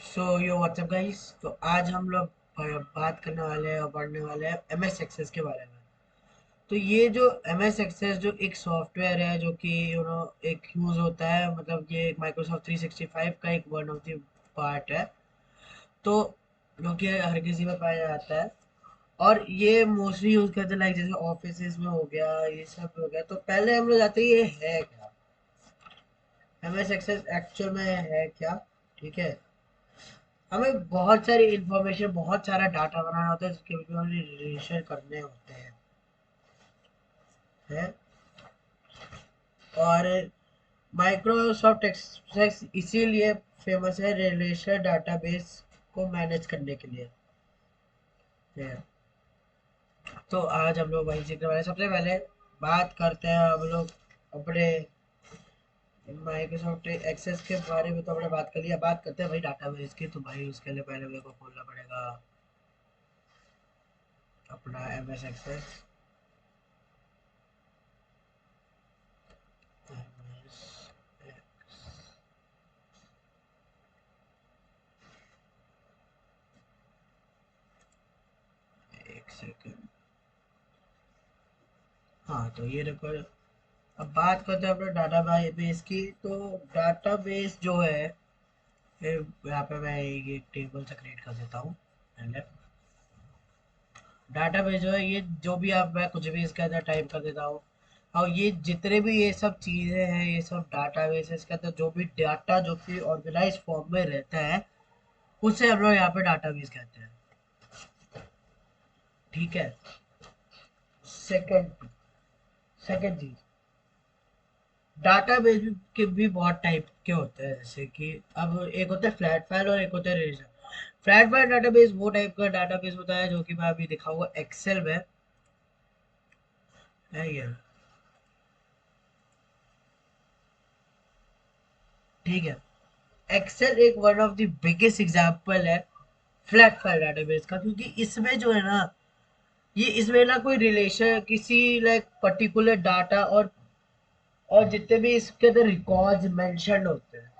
सो यो WhatsApp guys. तो आज हम लोग बात करने वाले हैं और पढ़ने वाले हैं एम एस एक्सेस के बारे में। तो ये जो एम एस एक्सेस जो एक सॉफ्टवेयर है जो कि एक यूज़ होता है, मतलब ये एक माइक्रोसॉफ्ट 365 का एक वन ऑफ द पार्ट है। तो जो कि हर किसी में पाया जाता है और ये मोस्टली यूज़ करते हैं, लाइक जैसे ऑफिस में हो गया, ये सब हो गया। तो पहले हम लोग जाते हैं ये है क्या, एम एस एक्सेस एक्चुअल में है क्या। ठीक है, हमें बहुत सारी इंफॉर्मेशन, बहुत सारा डाटा बनाना होता है जिसके भी हमें रिलेशन करने होते हैं। और माइक्रोसॉफ्ट एक्सेस इसीलिए फेमस है रिलेशन डाटाबेस को मैनेज करने के लिए है। तो आज हम लोग वही सीखने वाले हैं। सबसे पहले बात करते हैं हम लोग अपने माइक्रोसॉफ्ट एक्सेस के बारे में। तो हमने बात कर लिया, बात करते हैं भाई डाटाबेस की। तो भाई उसके लिए पहले मेरे को खोलना पड़ेगा अपना एम एस एक्सेस। एक सेकेंड। हाँ, तो ये देखो, अब बात करते हैं अपने डाटा बेस की। तो डाटाबेस जो है, फिर यहाँ पे मैं एक टेबल से क्रिएट कर देता हूँ पहले। डाटाबेस जो है, ये जो भी आप, मैं कुछ भी इसके अंदर टाइप कर देता हूँ और ये जितने भी ये सब चीज़ें हैं, ये सब डाटाबेस के अंदर जो भी डाटा जो कि ऑर्गेनाइज फॉर्म में रहता है, उसे हम लोग यहाँ पे डाटाबेस कहते हैं। ठीक है। सेकंड सेकंड चीज, डाटाबेस के भी बहुत टाइप के होते हैं। जैसे कि अब एक होता है फ्लैट फाइल और एक होता है रिलेशन। फ्लैट फाइल डाटाबेस वो टाइप का डाटाबेस होता है जो कि मैं अभी दिखाऊंगा एक्सेल में है ये। ठीक है, एक्सेल एक one of the biggest example है फ्लैट फाइल डाटाबेस का, क्योंकि इसमें जो है ना, ये इसमें ना कोई रिलेशन किसी लाइक पर्टिकुलर डाटा और जितने भी इसके अंदर रिकॉर्ड्स मेंशन होते हैं,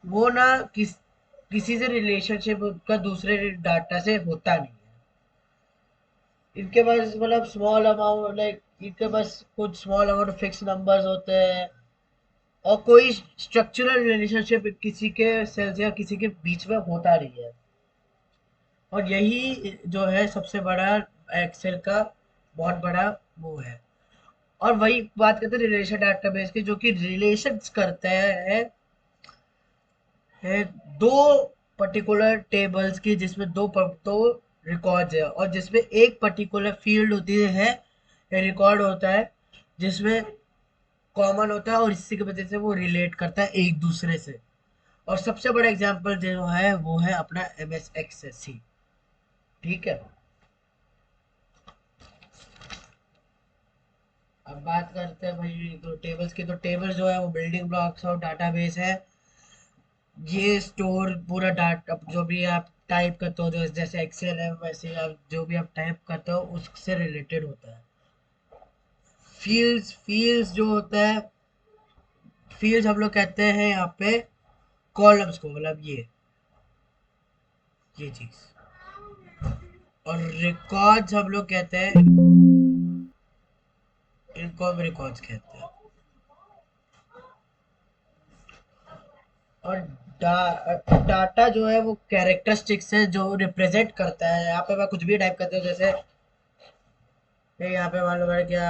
वो ना किसी से रिलेशनशिप का दूसरे डाटा से होता नहीं है। इनके पास मतलब स्मॉल अमाउंट, लाइक इनके पास कुछ स्मॉल अमाउंट फिक्स नंबर्स होते हैं और कोई स्ट्रक्चरल रिलेशनशिप किसी के सेल्स या किसी के बीच में होता नहीं है। और यही जो है सबसे बड़ा एक्सेल का बहुत बड़ा वो है। और वही बात करते हैं रिलेशन डेटाबेस की, जो कि रिलेशंस करते हैं है दो पर्टिकुलर टेबल्स की, जिसमें दो रिकॉर्ड्स है और जिसमें एक पर्टिकुलर फील्ड होती है, रिकॉर्ड होता है जिसमें कॉमन होता है और इसी की वजह से वो रिलेट करता है एक दूसरे से। और सबसे बड़ा एग्जांपल जो है वो है अपना एम एस एक्सेस ही। ठीक है, अब बात करते हैं भाई तो टेबल्स की। तो टेबल जो है वो बिल्डिंग ब्लॉक्स ऑफ डाटाबेस है। ये स्टोर पूरा डाटा जो भी आप टाइप करते हो, जो जैसे एक्सेल है वैसे आप जो भी आप टाइप करते हो उससे रिलेटेड होता है। फील्ड्स जो होता है, फील्ड्स हम लोग कहते हैं यहाँ पे कॉलम्स को, मतलब ये चीज। और रिकॉर्ड्स हम लोग कहते हैं, इनको हम रिकॉर्ड्स कहते हैं। और डाटा जो है वो कैरेक्टरिस्टिक्स है जो रिप्रेजेंट करता है। यहाँ पे मैं कुछ भी टाइप करता हूँ, जैसे ये यहाँ पे मान लो मैंने क्या,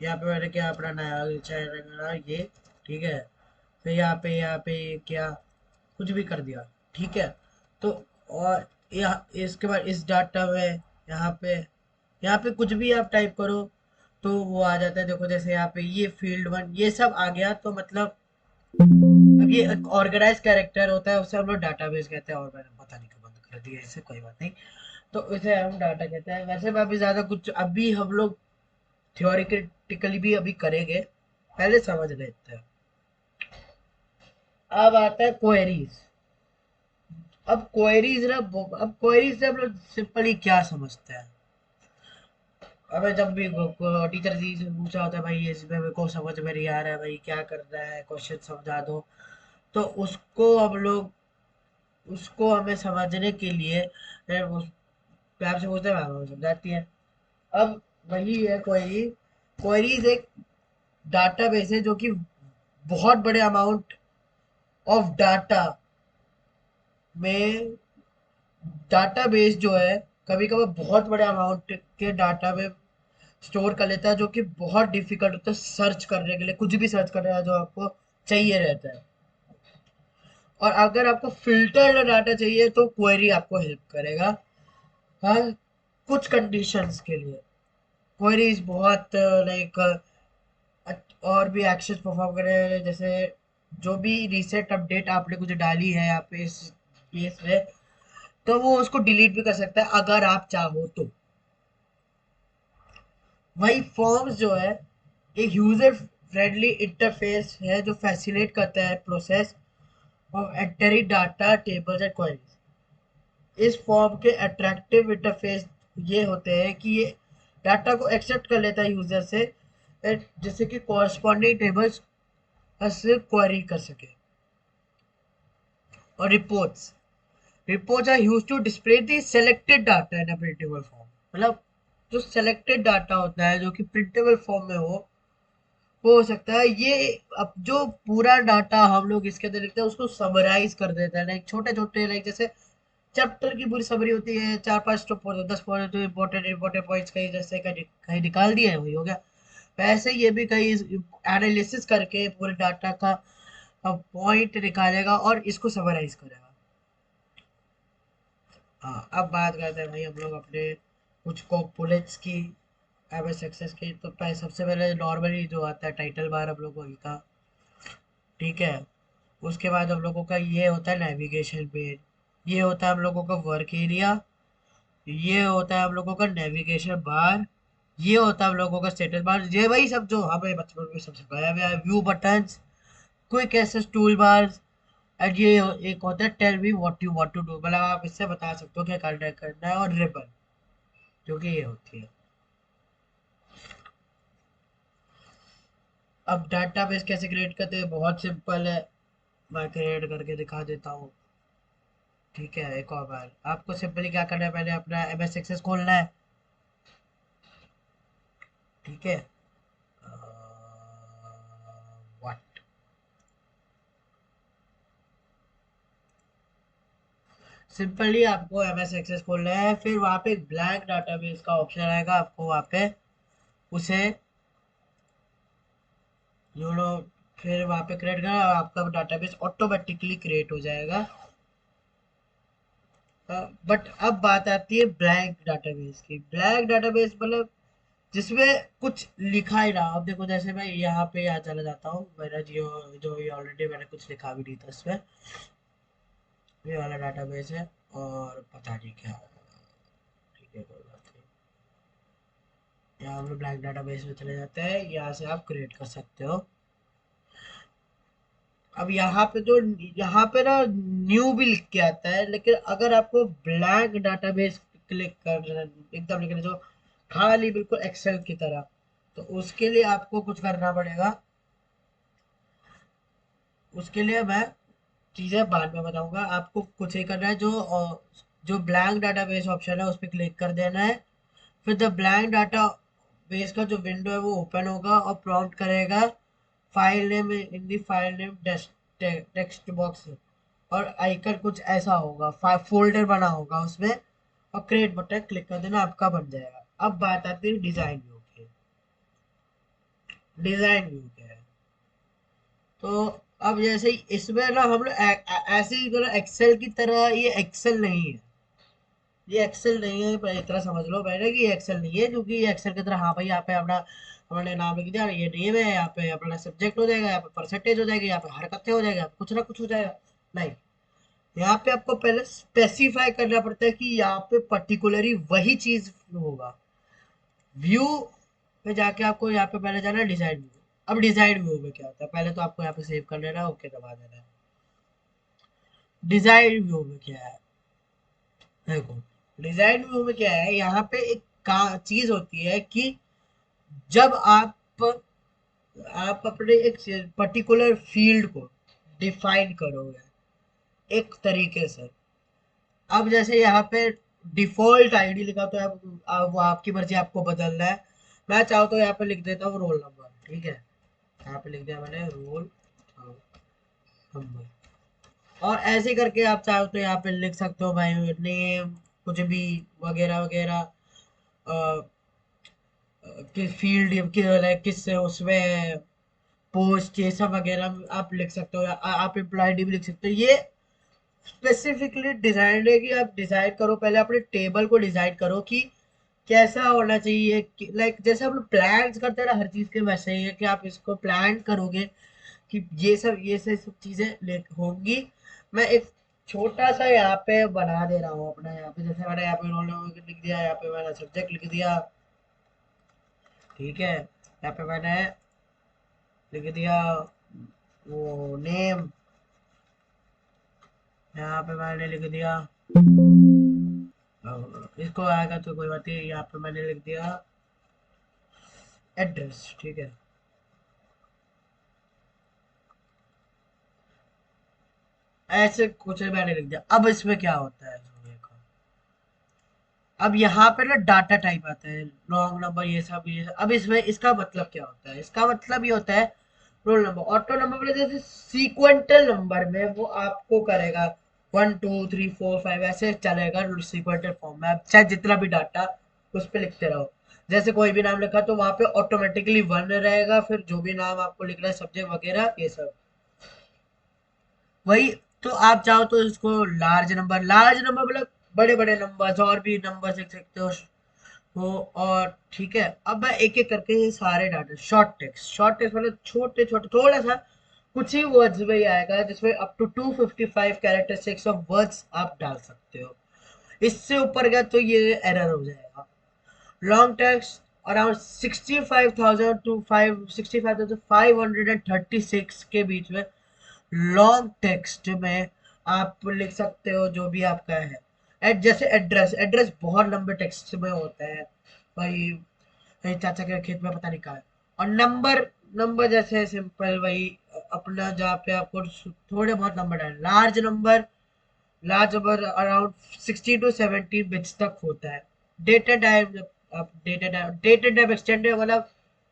यहाँ पे मैंने क्या अपना नया चैनल ये। ठीक है, फिर यहाँ पे क्या कुछ भी कर दिया। ठीक है, तो और यहाँ इसके बाद इस डाटा में यहाँ पे कुछ भी आप टाइप करो तो वो आ जाता है। देखो जैसे यहाँ पे ये फील्ड वन ये सब आ गया, तो मतलब अब ये ऑर्गेनाइज कैरेक्टर होता है, उसे हम लोग डाटाबेस कहते हैं। और मैंने पता नहीं क्यों बंद कर दिया इसे, कोई बात नहीं। तो इसे हम डाटा कहते हैं। वैसे में अभी ज्यादा कुछ अभी हम लोग थियोरिटिकली भी अभी करेंगे, पहले समझ लेते हैं। अब आता है क्वेरीज। अब क्वेरीज से हम लोग सिंपली क्या समझते हैं। हमें जब भी टीचर जी से पूछा होता है भाई ये इसमें मेरे को समझ में नहीं आ रहा है, भाई क्या करना है, क्वेश्चन समझा दो। तो उसको हमें समझने के लिए मैम से पूछते हैं, मैम हमें समझाती है। अब वही है क्वेरी। क्वेरीज एक डाटाबेस है जो कि बहुत बड़े अमाउंट ऑफ डाटा में, डाटाबेस जो है कभी कभी बहुत बड़े अमाउंट के डाटा में स्टोर कर लेता है, जो कि बहुत डिफिकल्ट होता है सर्च करने के लिए, कुछ भी सर्च करने का जो आपको चाहिए रहता है। और अगर आपको फिल्टर्ड डाटा चाहिए तो क्वेरी आपको हेल्प करेगा। हाँ, कुछ कंडीशंस के लिए क्वेरीज बहुत लाइक और भी एक्शंस परफॉर्म करे, जैसे जो भी रीसेट अपडेट आपने कुछ डाली है यहाँ पे इस केस में, तो वो उसको डिलीट भी कर सकता है अगर आप चाहो तो। वही फॉर्म्स जो है एक यूजर फ्रेंडली इंटरफेस है जो फैसिलिटेट करता है process of entering data tables and queries. इस फॉर्म के अट्रैक्टिव इंटरफेस ये होते हैं कि ये डाटा को एक्सेप्ट कर लेता है यूजर से, जैसे कि कॉरस्पॉन्डिंग टेबल्स से क्वेरी कर सके। और reports are used to display the selected data in a printable form. मतलब जो सेलेक्टेड डाटा होता है जो कि प्रिंटेबल फॉर्म में हो सकता है ये। अब जो पूरा डाटा हम लोग इसके अंदर लिखते हैं उसको समराइज कर देता है, लाइक छोटे छोटे, लाइक जैसे चैप्टर की पूरी समरी होती है, 4-5 तो 10 पॉइंट जो इम्पोर्टेंट इम्पोर्टेंट पॉइंट्स कहीं जैसे कहीं कहीं निकाल दिए वही हो गया। वैसे ये भी कहीं एनालिसिस करके पूरे डाटा का पॉइंट निकालेगा और इसको समराइज करेगा। हाँ, अब बात करते हैं भाई हम लोग अपने कुछ कॉम्पोनेंट्स की, एमएस एक्सेस की। तो सबसे पहले नॉर्मली जो आता है टाइटल बार हम लोगों का, ठीक है। उसके बाद हम लोगों का ये होता है नेविगेशन पेज, ये होता है हम लोगों का वर्क एरिया, ये होता है हम लोगों का नेविगेशन बार, ये होता है हम लोगों का स्टेटस बार। ये वही सब जो हमें बचपन में सबसे पहले हुआ है, view buttons, quick access tool bars. And ये एक होता है tell me what you want to do, मतलब आप इससे बता सकते हो क्या करना है। और रिबन जो कि ये होती है। अब डाटाबेस कैसे क्रिएट करते हैं, बहुत सिंपल है, मैं क्रिएट करके दिखा देता हूँ। ठीक है, एक और बार आपको सिंपली क्या करना है, पहले अपना एमएस एक्सेस खोलना है, ठीक है। व्हाट, सिंपली आपको एमएस एक्सेस खोलना है, फिर वहाँ पे ब्लैंक डाटाबेस का ऑप्शन आएगा, आपको वहाँ पे उसे यू नो फिर वहाँ पे क्रिएट करना और आपका डाटाबेस ऑटोमेटिकली क्रिएट हो जाएगा। बट अब बात आती है ब्लैंक डाटाबेस की। ब्लैंक डाटाबेस मतलब जिसमें कुछ लिखा ही ना। अब देखो जैसे मैं यहाँ पे यहाँ चला जाता हूँ, मेरा जियो जो ये ऑलरेडी मैंने कुछ लिखा भी नहीं था इसमें, ये वाला डाटाबेस है और पता नहीं क्या, ठीक है कोई बात नहीं। यहाँ हम लोग ब्लैंक डाटाबेस में चले जाते हैं, यहाँ से आप क्रिएट कर सकते हो। अब यहाँ पे ना न्यू भी लिख के आता है, लेकिन अगर आपको ब्लैंक डाटाबेस क्लिक कर एकदम लिखने जो खाली बिल्कुल एक्सेल की तरह, तो उसके लिए आपको कुछ करना पड़ेगा। उसके लिए मैं चीज़ें बाद में बताऊंगा, आपको कुछ ही करना है। जो ब्लैंक डाटाबेस ऑप्शन है उस पर क्लिक कर देना है। फिर द ब्लैंक डाटा बेस का जो विंडो है वो ओपन होगा और प्रॉम्प्ट करेगा file name in the file name text box, और आइकन कुछ ऐसा होगा, फोल्डर बना होगा उसमें, और क्रिएट बटन क्लिक कर देना, आपका बन जाएगा। अब बात आती है डिजाइन व्यू की। डिजाइन व्यू क्या है, तो अब जैसे ही इसमें ना हम लोग ऐसे ही मतलब एक्सेल की तरह, ये एक्सेल नहीं है, ये एक्सेल नहीं है, पर इतना समझ लो पहले कि ये एक्सेल नहीं है, क्योंकि ये एक्सेल की तरह हाँ भाई यहाँ पे अपना हमने नाम लिख दिया, ये नेम है, यहाँ पे अपना सब्जेक्ट हो जाएगा, यहाँ पे परसेंटेज हो जाएगी, यहाँ पे हरकतें हो जाएगा, कुछ ना कुछ हो जाएगा। नहीं, यहाँ पे आपको पहले स्पेसिफाई करना पड़ता है कि यहाँ पे पर्टिकुलरली वही चीज होगा। व्यू पे जाके आपको यहाँ पे पहले जाना है डिजाइन व्यू। अब डिजाइन व्यू में क्या होता है, पहले तो आपको यहाँ पे सेव कर लेना है, ओके दबा देना है। डिजाइन व्यू में क्या है, देखो डिजाइन व्यू में क्या है, यहाँ पे एक चीज होती है कि जब आप अपने एक पर्टिकुलर फील्ड को डिफाइन करोगे एक तरीके से, अब जैसे यहाँ पे डिफॉल्ट आईडी लिखा तो वो आपकी मर्जी, आपको बदलना है। मैं चाहूँ तो यहाँ पे लिख देता हूँ रोल नंबर, ठीक है। यहाँ पे लिख दिया मैंने रोल नंबर। और ऐसे करके आप चाहो तो यहाँ पे लिख सकते हो भाई नेम, कुछ भी वगैरह वगैरह, किस फील्ड कि लाइक किस उसमें पोस्ट, ये सब वगैरह आप लिख सकते हो। आप एम्प्लॉय आईडी भी लिख सकते हो। ये स्पेसिफिकली डिजाइन है कि आप डिसाइड करो, पहले अपने टेबल को डिसाइड करो कि कैसा होना चाहिए। लाइक जैसे हम लोग प्लान करते हैं ना हर चीज के, वैसे ही है कि आप इसको प्लान करोगे कि ये सब चीजें होंगी। मैं एक छोटा सा यहाँ पे बना दे रहा हूँ अपना, यहाँ पे जैसे मैंने यहाँ पे रोल नंबर लिख दिया, यहाँ पे मैंने सब्जेक्ट लिख दिया, ठीक है। यहाँ पे मैंने लिख दिया वो नेम, यहाँ पे मैंने लिख दिया इसको आएगा तो कोई बात नहीं, यहाँ पे मैंने लिख दिया एड्रेस, ठीक है। ऐसे कुछ मैंने लिख दिया। अब इसमें क्या होता है देखो, अब यहाँ पे ना डाटा टाइप आता है, लॉन्ग नंबर, ये सब। अब इसमें इसका मतलब क्या होता है, इसका मतलब ये होता है रोल नंबर। ऑटो नंबर मतलब जैसे सीक्वेंटल नंबर में वो आपको करेगा 1 2 3 4 5 ऐसे चलेगा सीक्वेंटल फॉर्म में। आप चाहे जितना भी डाटा उस पर लिखते रहो, जैसे कोई भी नाम लिखा तो वहां पे ऑटोमेटिकली 1 रहेगा, फिर जो भी नाम आपको लिखना है सब्जेक्ट वगैरह ये सब वही। तो आप चाहो तो इसको लार्ज नंबर मतलब बड़े बड़े नंबर्स, और भी नंबर लिख सकते हो। और ठीक है, अब मैं एक एक करके ये सारे डाटा, शॉर्ट टेक्स्ट मतलब छोटे छोटे थोड़ा सा कुछ ही वर्ड्स में ही आएगा, जिसमें up to 255 characteristics of words आप डाल सकते हो। इससे ऊपर गया तो ये एरर हो जाएगा। लॉन्ग टेक्स्ट अराउंड 65,000 टू 65,536 के बीच में लॉन्ग टेक्स्ट में आप लिख सकते हो जो भी आपका है। जैसे एड्रेस बहुत लंबे टेक्स्ट में होता है भाई, भाई चाचा के खेत में पता नहीं कहा है। और नंबर जैसे सिंपल वही अपना, जहाँ पे आपको थोड़े बहुत नंबर है। Large number around 60 to 70 bits तक होता है। डेटा टाइप, जब आप डेटा टाइप एक्सटेंडेड मतलब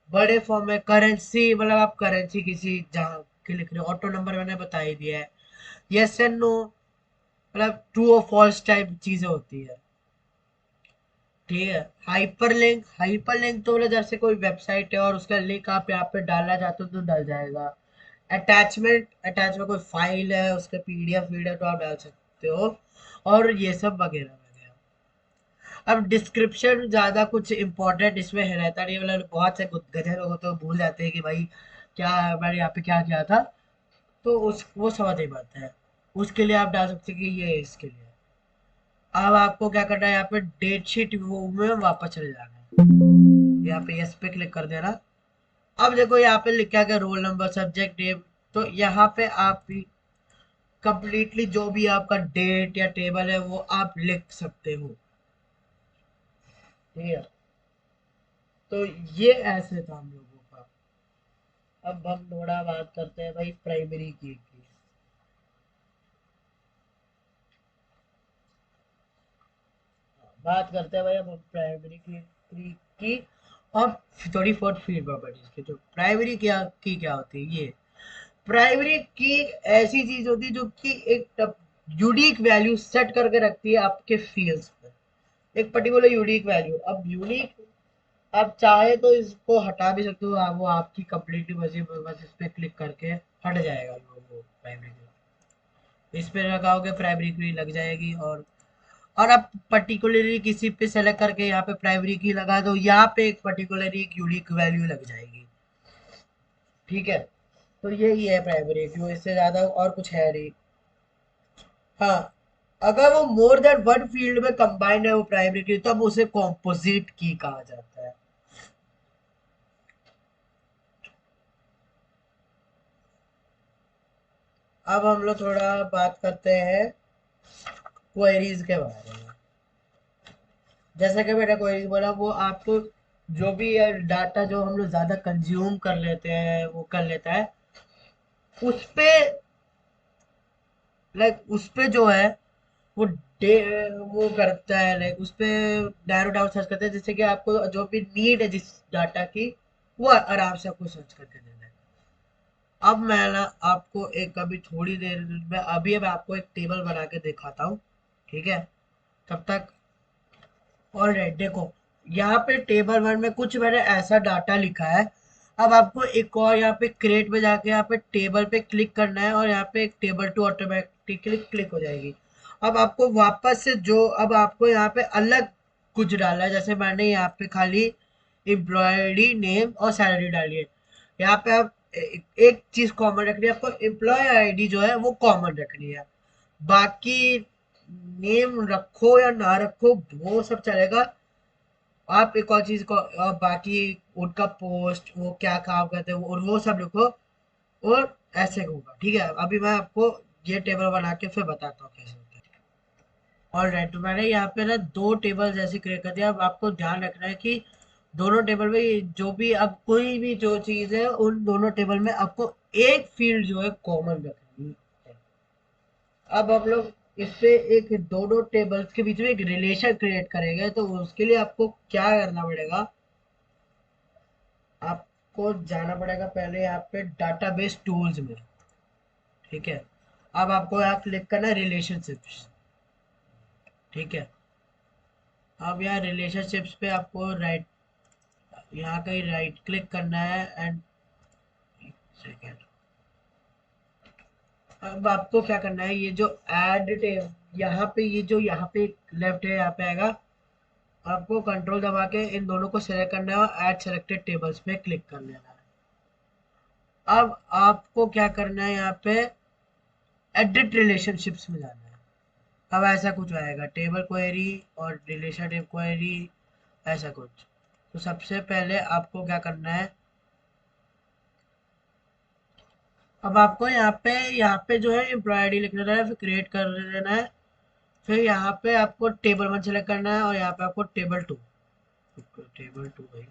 बड़े फॉर्म में करेंसी, मतलब आप करेंसी किसी जहाँ के लिख रहे हो। ऑटो नंबर मैंने बता ही दिया है। यस एंड नो मतलब ट्रू और फॉल्स टाइप चीजें होती है, ठीक है। हाइपरलिंक तो मतलब जैसे कोई वेबसाइट है और उसका लिंक आप यहाँ पे डालना चाहते हो तो डल जाएगा। अटैचमेंट कोई फाइल है उसका पीडीएफ वीडियो तो आप डाल सकते हो, और ये सब वगैरह वगैरह। अब डिस्क्रिप्शन ज्यादा कुछ इंपॉर्टेंट इसमें है रहता नहीं, मतलब बहुत से गधे लोग तो भूल जाते हैं कि भाई क्या मैंने यहाँ पे क्या किया था, तो उस वो समझ नहीं पाते हैं। उसके लिए आप डाल सकते हैं कि ये इसके लिए। अब आपको क्या करना है, यहाँ पे डेट शीट वो में वापस चले जाना है, यहाँ पे यस पे क्लिक कर देना। अब देखो यहाँ पे लिखा गया रोल नंबर सब्जेक्ट नेम, तो यहाँ पे आप कंप्लीटली जो भी आपका डेट या टेबल है वो आप लिख सकते हो, ठीक है। तो ये ऐसे था हम लोगों का। अब हम थोड़ा बात करते हैं भाई प्राइमरी की। बात करते हैं भाई अब हम प्राइमरी की और थोड़ी फोर्थ फील्ड प्रॉपर्टीज की। तो प्राइमरी क्या होती है, ये प्राइमरी की ऐसी चीज होती है जो कि एक यूनिक वैल्यू सेट करके रखती है आपके फील्ड्स पर, एक पर्टिकुलर यूनिक वैल्यू। अब यूनिक आप चाहे तो इसको हटा भी सकते हो, वो आपकी कंप्लीटली मर्जी, बस इस पे क्लिक करके हट जाएगा वो प्राइमरी की। इस पे लगाओगे प्राइमरी की लग जाएगी। और आप पर्टिकुलरली किसी पे सेलेक्ट करके यहाँ पे प्राइमरी की लगा दो, यहाँ पे एक पर्टिकुलरली एक यूनिक वैल्यू लग जाएगी, ठीक है। तो यही है प्राइमरी की, इससे ज्यादा और कुछ है नहीं। हाँ, अगर वो मोर देन वन फील्ड में कंबाइंड है वो प्राइमरी की, तब उसे कॉम्पोजिट की कहा जाता है। अब हम लोग थोड़ा बात करते हैं क्वेरीज के बारे में। जैसे कि मैंने क्वेरीज बोला, वो आपको जो भी डाटा जो हम लोग ज्यादा कंज्यूम कर लेते हैं वो कर लेता है, उस पे, लाइक उस पे जो है वो वो करता है, लाइक उस पे नैरो डाउन सर्च करता है, जिससे कि आपको जो भी नीड है जिस डाटा की, वो आराम से आपको सर्च करके देना है। अब मैं ना आपको एक अभी थोड़ी देर में अभी अब आपको एक टेबल बना के दिखाता हूँ, ठीक है? तब तक ऑलराइट, देखो यहाँ पे टेबल वन में कुछ मैंने ऐसा डाटा लिखा है। अब आपको एक और यहाँ पे क्रिएट में जाके यहाँ पे टेबल पे क्लिक करना है, और यहाँ पे एक टेबल टू ऑटोमेटिकली क्लिक हो जाएगी। अब आपको वापस से जो अब आपको यहाँ पे अलग कुछ डालना है, जैसे मैंने यहाँ पे खाली एम्प्लॉयडी नेम और सैलरी डाली है। यहाँ पे आप एक चीज कॉमन रखनी है आपको, एम्प्लॉय आईडी जो है वो कॉमन रखनी है। बाकी नेम रखो या ना रखो वो सब चलेगा। आप एक और चीज को बाकी उनका पोस्ट, वो क्या काम करते हैं और वो सब लिखो, और ऐसे होगा, ठीक है? अभी मैं आपको ये टेबल बना के फिर बताता हूँ कैसे होता है। ऑलराइट, तो मैंने यहाँ पे ना दो टेबल जैसे क्रिएट कर दिया। अब आपको ध्यान रखना है कि दोनों टेबल में जो भी अब कोई भी जो चीज है, उन दोनों टेबल में आपको एक फील्ड जो है कॉमन रखनी है। अब हम लोग इस पे एक दोनों टेबल्स के बीच में एक रिलेशन क्रिएट करेंगे, तो उसके लिए आपको क्या करना पड़ेगा, आपको जाना पड़ेगा पहले यहाँ पे डाटाबेस टूल्स में, ठीक है? अब आपको यहाँ क्लिक करना है रिलेशनशिप्स, ठीक है? अब यहाँ रिलेशनशिप्स पे आपको राइट, यहाँ कहीं राइट क्लिक करना है एंड सेकेंड। अब आपको क्या करना है, ये जो ऐड टेब यहाँ पे, ये जो यहाँ पे लेफ्ट है यहाँ पे आएगा, आपको कंट्रोल दबा के इन दोनों को सेलेक्ट करना है और ऐड सेलेक्टेड टेबल्स पे क्लिक कर लेना है। अब आपको क्या करना है, यहाँ पे एडिट रिलेशनशिप्स में जाना है। अब ऐसा कुछ आएगा, टेबल क्वेरी और रिलेशनशिप क्वेरी, ऐसा कुछ। तो सबसे पहले आपको क्या करना है, अब आपको यहाँ पे जो है एम्प्लॉय आईडी लिख देना है, फिर क्रिएट कर देना है। फिर यहाँ पे आपको टेबल वन सेलेक्ट करना है और यहाँ पे आपको टेबल टू भाई,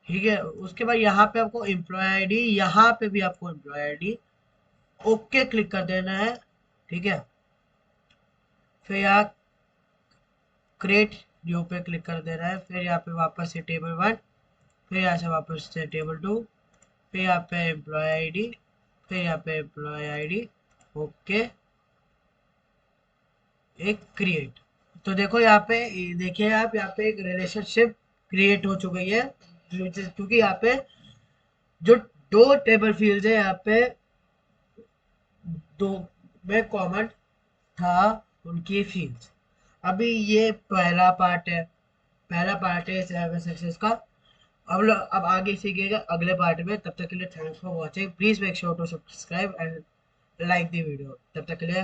ठीक है? उसके बाद यहाँ पे आपको एम्प्लॉय आईडी, यहाँ पे भी आपको एम्प्लॉय आईडी, ओके क्लिक कर देना है, ठीक है? फिर यहाँ क्रिएट न्यू पे क्लिक कर देना है। फिर यहाँ पे वापस से टेबल वन, फिर यहाँ से वापस से टेबल टू, फिर यहाँ पे एम्प्लॉय आईडी, फिर यहाँ पे एम्प्लॉय आईडी, ओके, एक क्रिएट। तो देखो यहाँ पे, देखिए आप यहाँ पे एक रिलेशनशिप क्रिएट हो चुकी है, क्योंकि यहाँ पे जो दो टेबल फील्ड है यहाँ पे, दो में कॉमन था उनकी फील्ड्स। अभी ये पहला पार्ट है सक्सेस का। अब आगे सीखिएगा अगले पार्ट में। तब तक के लिए thanks for watching, please make sure to subscribe and like the video. तब तक के लिए